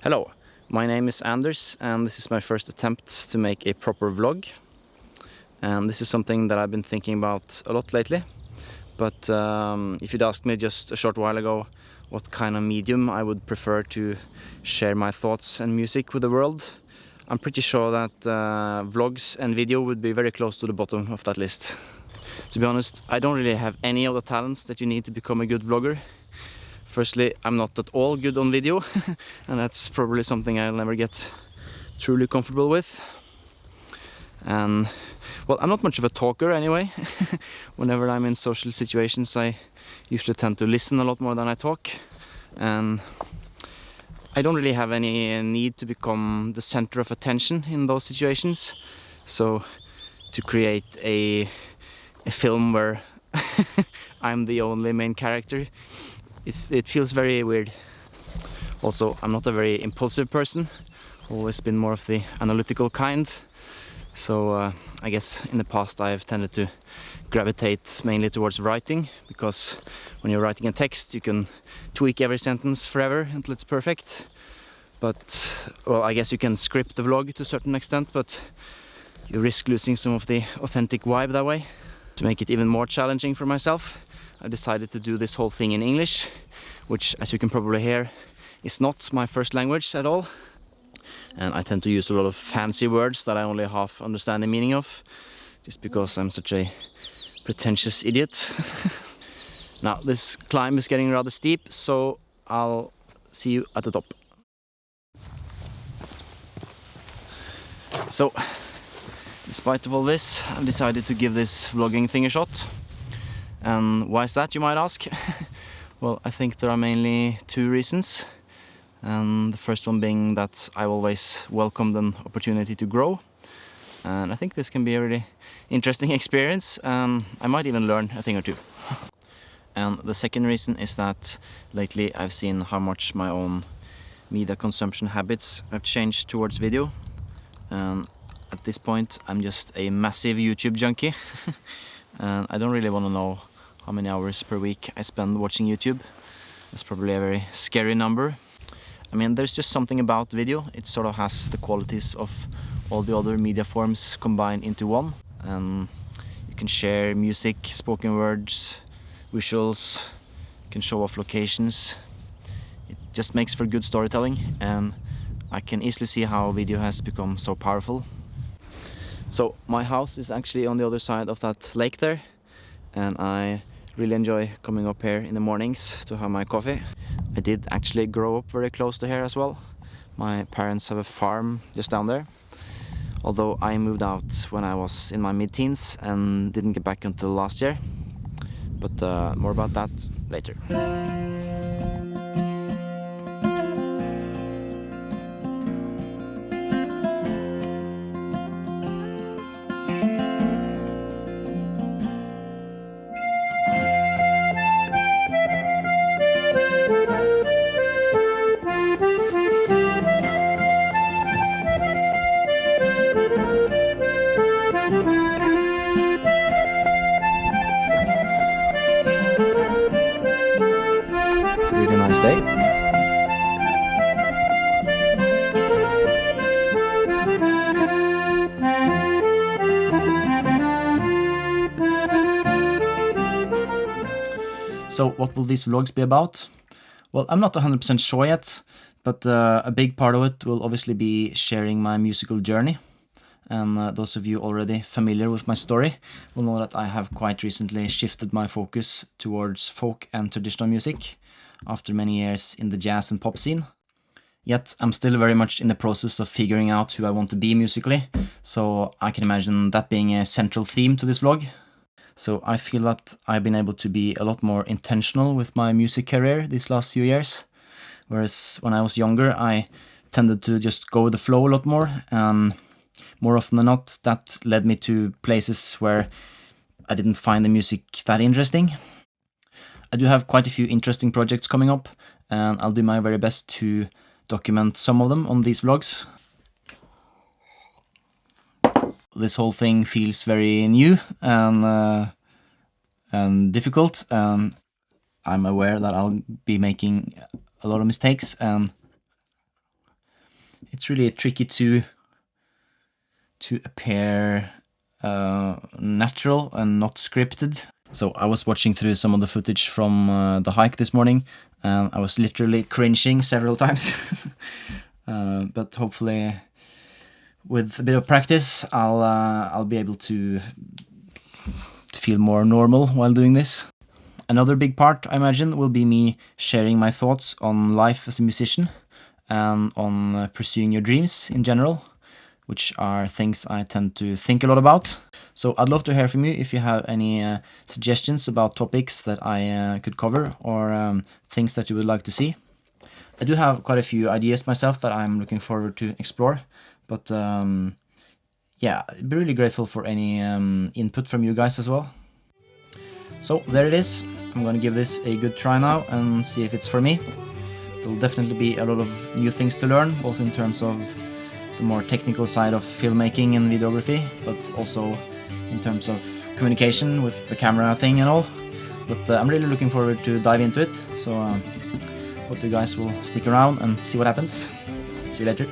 Hello, my name is Anders and this is my first attempt to make a proper vlog. And this is something that I've been thinking about a lot lately. But if you'd asked me just a short while ago what kind of medium I would prefer to share my thoughts and music with the world, I'm pretty sure that vlogs and video would be very close to the bottom of that list. To be honest, I don't really have any of the talents that you need to become a good vlogger. Firstly, I'm not at all good on video, and that's probably something I'll never get truly comfortable with. And well, I'm not much of a talker anyway. Whenever I'm in social situations, I usually tend to listen a lot more than I talk. And I don't really have any need to become the center of attention in those situations. So to create a film where I'm the only main character, it feels very weird. Also, I'm not a very impulsive person, always been more of the analytical kind. So I guess in the past I've tended to gravitate mainly towards writing, because when you're writing a text you can tweak every sentence forever until it's perfect. But, well, I guess you can script the vlog to a certain extent, but you risk losing some of the authentic vibe that way. To make it even more challenging for myself, I decided to do this whole thing in English, which, as you can probably hear, is not my first language at all. And I tend to use a lot of fancy words that I only half understand the meaning of, just because I'm such a pretentious idiot. Now, this climb is getting rather steep, so I'll see you at the top. So, despite of all this, I've decided to give this vlogging thing a shot. And why is that, you might ask? Well, I think there are mainly two reasons. And the first one being that I always welcomed an opportunity to grow. And I think this can be a really interesting experience, and I might even learn a thing or two. And the second reason is that lately I've seen how much my own media consumption habits have changed towards video. And at this point I'm just a massive YouTube junkie. And I don't really want to know how many hours per week I spend watching YouTube. That's probably a very scary number. I mean, there's just something about video. It sort of has the qualities of all the other media forms combined into one. And you can share music, spoken words, visuals, you can show off locations. It just makes for good storytelling, and I can easily see how video has become so powerful. So my house is actually on the other side of that lake there, and I really enjoy coming up here in the mornings to have my coffee. I did actually grow up very close to here as well. My parents have a farm just down there, although I moved out when I was in my mid-teens and didn't get back until last year. But more about that later. It's a really nice day. So what will these vlogs be about? Well, I'm not 100% sure yet, but a big part of it will obviously be sharing my musical journey. And those of you already familiar with my story will know that I have quite recently shifted my focus towards folk and traditional music after many years in the jazz and pop scene. Yet I'm still very much in the process of figuring out who I want to be musically, so I can imagine that being a central theme to this vlog. So I feel that I've been able to be a lot more intentional with my music career these last few years, whereas when I was younger I tended to just go with the flow a lot more, and more often than not that led me to places where I didn't find the music that interesting. I do have quite a few interesting projects coming up, and I'll do my very best to document some of them on these vlogs. This whole thing feels very new and difficult, and I'm aware that I'll be making a lot of mistakes, and it's really tricky to appear natural and not scripted. So I was watching through some of the footage from the hike this morning, and I was literally cringing several times. But hopefully, with a bit of practice, I'll be able to feel more normal while doing this. Another big part, I imagine, will be me sharing my thoughts on life as a musician and on pursuing your dreams in general, which are things I tend to think a lot about. So I'd love to hear from you if you have any suggestions about topics that I could cover, or things that you would like to see. I do have quite a few ideas myself that I'm looking forward to explore, but yeah, I'd be really grateful for any input from you guys as well. So there it is. I'm gonna give this a good try now and see if it's for me. There'll definitely be a lot of new things to learn, both in terms of the more technical side of filmmaking and videography, but also in terms of communication with the camera thing and all. But I'm really looking forward to dive into it, so hope you guys will stick around and see what happens. See you later.